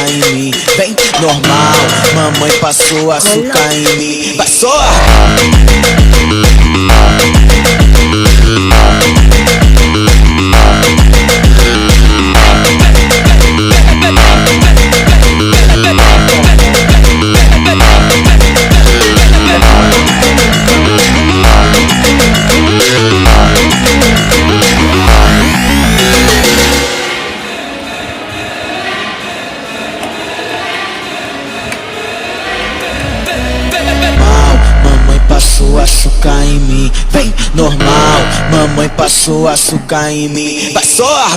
em mim. Vem, normal, mamãe passou açúcar em mim. Vai só! Passou açúcar em mim, vem normal, mamãe passou açúcar em mim. Vai só!